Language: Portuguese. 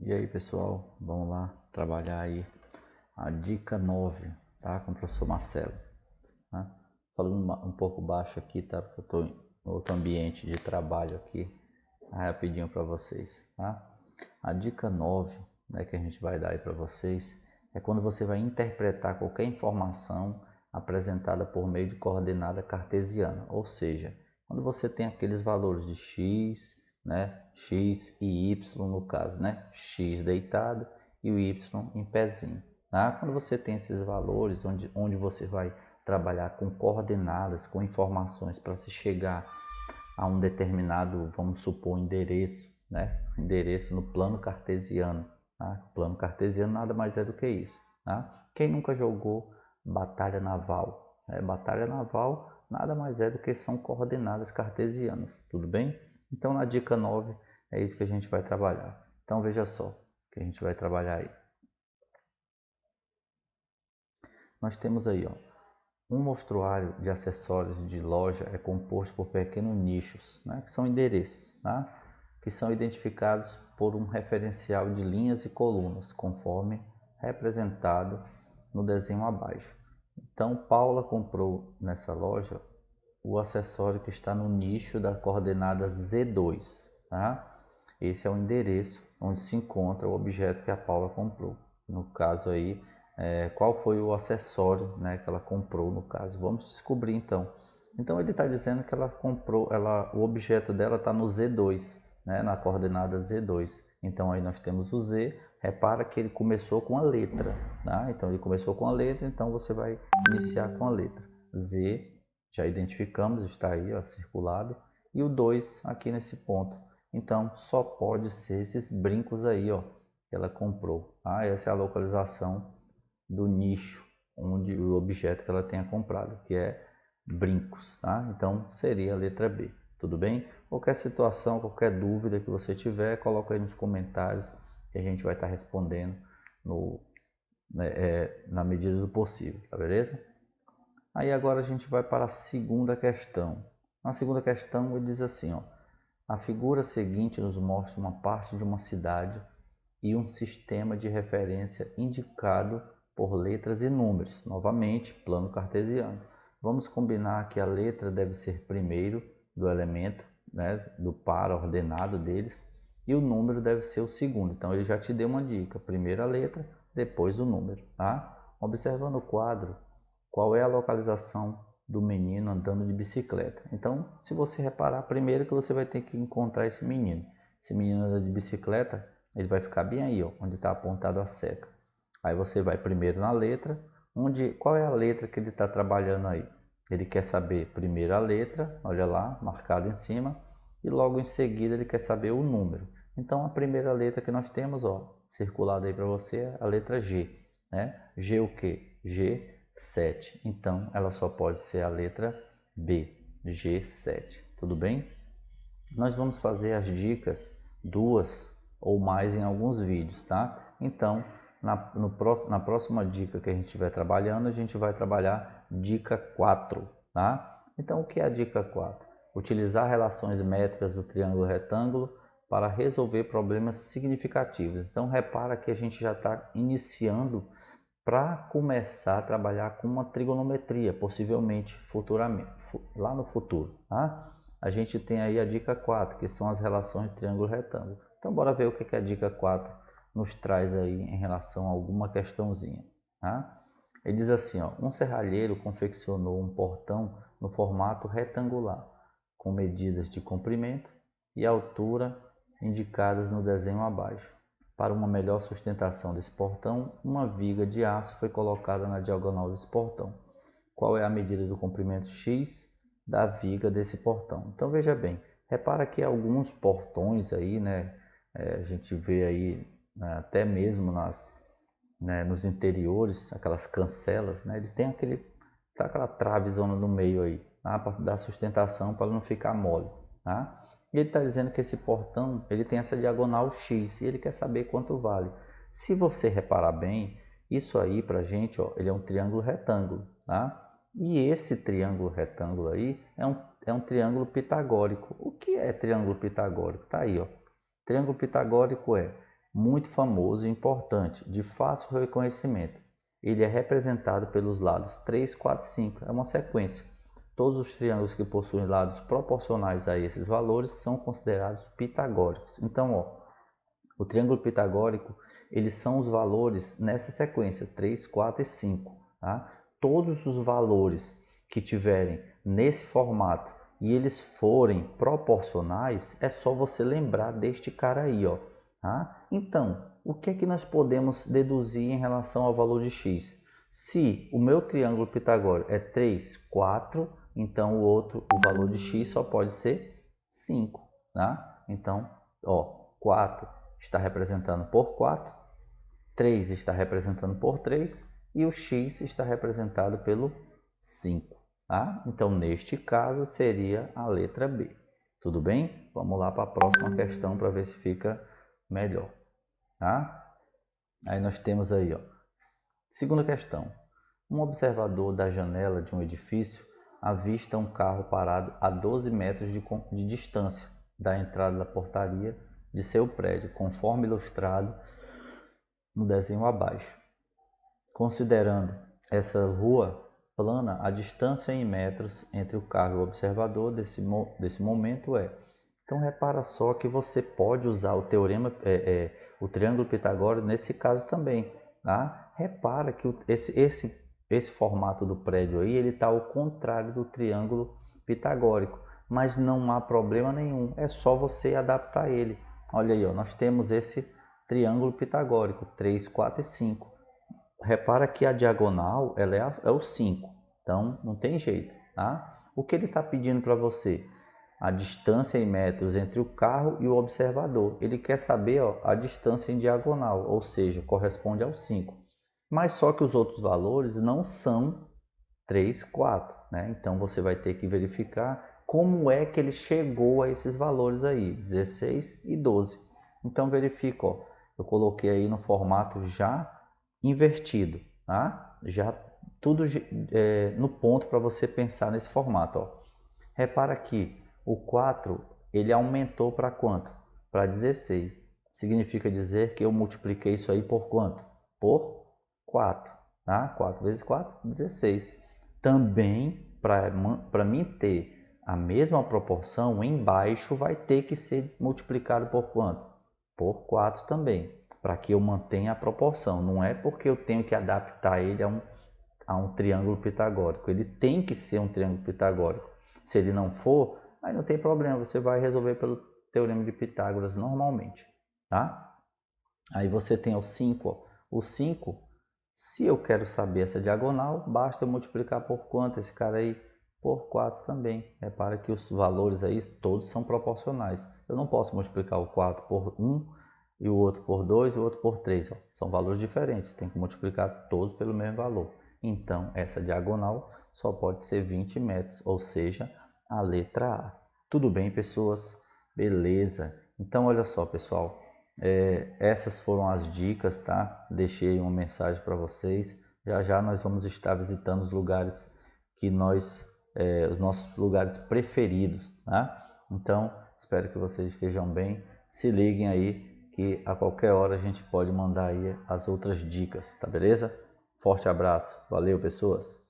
E aí pessoal, vamos lá trabalhar aí a dica 9, tá? Com o professor Marcelo, tá? Falando um pouco baixo aqui, tá? Porque eu estou em outro ambiente de trabalho aqui, rapidinho para vocês, tá? A dica 9, né, que a gente vai dar aí para vocês é quando você vai interpretar qualquer informação apresentada por meio de coordenada cartesiana, ou seja, quando você tem aqueles valores de x, né, x e y no caso, né, x deitado e o y em pezinho, tá? Quando você tem esses valores onde você vai trabalhar com coordenadas, com informações para se chegar a um determinado, vamos supor, endereço, né? Endereço no plano cartesiano. Tá? O plano cartesiano nada mais é do que isso. Tá? Quem nunca jogou batalha naval? Batalha naval nada mais é do que são coordenadas cartesianas, tudo bem? Então na dica 9 é isso que a gente vai trabalhar. Então veja só o que a gente vai trabalhar aí. Nós temos aí, ó, um mostruário de acessórios de loja é composto por pequenos nichos, né, que são endereços, tá? Que são identificados por um referencial de linhas e colunas, conforme representado no desenho abaixo. Então, Paula comprou nessa loja o acessório que está no nicho da coordenada Z2, tá? Esse é o endereço onde se encontra o objeto que a Paula comprou. No caso aí, qual foi o acessório, né, que ela comprou no caso. Vamos descobrir então. Então ele está dizendo que ela comprou, o objeto dela está no Z2, né, na coordenada Z2. Então aí nós temos o Z. Repara que ele começou com a letra, tá? Então ele começou com a letra, então você vai iniciar com a letra Z. Já identificamos, está aí, ó, circulado. E o 2 aqui nesse ponto. Então só pode ser esses brincos aí, ó, que ela comprou. Essa é a localização do nicho onde o objeto que ela tenha comprado, que é brincos, tá? Então seria a letra B, tudo bem? Qualquer situação, qualquer dúvida que você tiver, coloca aí nos comentários que a gente vai estar respondendo na medida do possível, tá beleza? Aí agora a gente vai para a segunda questão. Na segunda questão ele diz assim, ó, a figura seguinte nos mostra uma parte de uma cidade e um sistema de referência indicado por letras e números. Novamente, plano cartesiano. Vamos combinar que a letra deve ser primeiro do elemento, né, do par ordenado deles, e o número deve ser o segundo. Então ele já te deu uma dica: primeiro a letra, depois o número. Tá? Observando o quadro, qual é a localização do menino andando de bicicleta? Então, se você reparar, primeiro que você vai ter que encontrar esse menino. Esse menino anda de bicicleta, ele vai ficar bem aí, ó, onde está apontado a seta. Aí você vai primeiro na letra, qual é a letra que ele está trabalhando aí? Ele quer saber primeiro a letra, olha lá, marcado em cima, e logo em seguida ele quer saber o número. Então a primeira letra que nós temos, ó, circulada aí para você, é a letra G, né? G o quê? G7. Então ela só pode ser a letra B, G7. Tudo bem? Nós vamos fazer as dicas duas ou mais em alguns vídeos, tá? Então, na próxima dica que a gente estiver trabalhando, a gente vai trabalhar dica 4, tá? Então, o que é a dica 4? Utilizar relações métricas do triângulo retângulo para resolver problemas significativos. Então, repara que a gente já está iniciando para começar a trabalhar com uma trigonometria, possivelmente, futuramente, lá no futuro, tá? A gente tem aí a dica 4, que são as relações de triângulo retângulo. Então, bora ver o que a dica 4 nos traz aí em relação a alguma questãozinha, tá? Ele diz assim, ó, um serralheiro confeccionou um portão no formato retangular, com medidas de comprimento e altura indicadas no desenho abaixo. Para uma melhor sustentação desse portão, uma viga de aço foi colocada na diagonal desse portão. Qual é a medida do comprimento X da viga desse portão? Então veja bem, repara que alguns portões aí, né, a gente vê aí, né, até mesmo nos interiores, aquelas cancelas, né, eles têm aquela travezona no meio aí, tá, para dar sustentação para não ficar mole, tá? E ele está dizendo que esse portão ele tem essa diagonal X e ele quer saber quanto vale. Se você reparar bem, isso aí para a gente, ó, ele é um triângulo retângulo, tá? E esse triângulo retângulo aí é um triângulo pitagórico. O que é triângulo pitagórico? Tá aí, ó. Triângulo pitagórico é muito famoso e importante, de fácil reconhecimento. Ele é representado pelos lados 3, 4 e 5. É uma sequência. Todos os triângulos que possuem lados proporcionais a esses valores são considerados pitagóricos. Então, ó, o triângulo pitagórico, eles são os valores nessa sequência, 3, 4 e 5. Tá? Todos os valores que tiverem nesse formato e eles forem proporcionais, é só você lembrar deste cara aí, ó. Tá? Então, o que é que nós podemos deduzir em relação ao valor de x? Se o meu triângulo pitagórico é 3, 4, então o valor de x só pode ser 5. Tá? Então, ó, 4 está representando por 4, 3 está representando por 3 e o x está representado pelo 5. Tá? Então, neste caso, seria a letra B. Tudo bem? Vamos lá para a próxima questão para ver se fica melhor. Tá? Aí nós temos aí, ó, segunda questão. Um observador da janela de um edifício avista um carro parado a 12 metros de distância da entrada da portaria de seu prédio, conforme ilustrado no desenho abaixo. Considerando essa rua plana, a distância em metros entre o carro e o observador desse momento é. Então repara só que você pode usar o teorema, o triângulo pitagórico nesse caso também. Tá? Repara que esse formato do prédio aí, ele está ao contrário do triângulo pitagórico, mas não há problema nenhum, é só você adaptar ele. Olha aí, ó, nós temos esse triângulo pitagórico, 3, 4 e 5. Repara que a diagonal ela é o 5, então não tem jeito. Tá? O que ele está pedindo para você? A distância em metros entre o carro e o observador. Ele quer saber, ó, a distância em diagonal, ou seja, corresponde ao 5. Mas só que os outros valores não são 3, 4. Né? Então você vai ter que verificar como é que ele chegou a esses valores aí, 16 e 12. Então verifica, ó, eu coloquei aí no formato já invertido, tá? Já tudo no ponto para você pensar nesse formato, ó. Repara que o 4 ele aumentou para quanto? Para 16. Significa dizer que eu multipliquei isso aí por quanto? Por 4. Tá? 4 vezes 4, 16. Também, para mim ter a mesma proporção, embaixo vai ter que ser multiplicado por quanto? Por 4 também, para que eu mantenha a proporção. Não é porque eu tenho que adaptar ele a um triângulo pitagórico. Ele tem que ser um triângulo pitagórico. Se ele não for, aí não tem problema, você vai resolver pelo teorema de Pitágoras normalmente, tá? Aí você tem o 5, ó. O 5, se eu quero saber essa diagonal, basta eu multiplicar por quanto esse cara aí? Por 4 também. Repara que os valores aí todos são proporcionais. Eu não posso multiplicar o 4 por 1 e o outro por 2 e o outro por 3. Ó. São valores diferentes, tem que multiplicar todos pelo mesmo valor. Então, essa diagonal só pode ser 20 metros, ou seja, a letra A. Tudo bem, pessoas? Beleza. Então, olha só, pessoal. Essas foram as dicas, tá? Deixei uma mensagem para vocês. Já já nós vamos estar visitando os lugares que os nossos lugares preferidos, tá? Então, espero que vocês estejam bem. Se liguem aí que a qualquer hora a gente pode mandar aí as outras dicas, tá beleza? Forte abraço. Valeu, pessoas.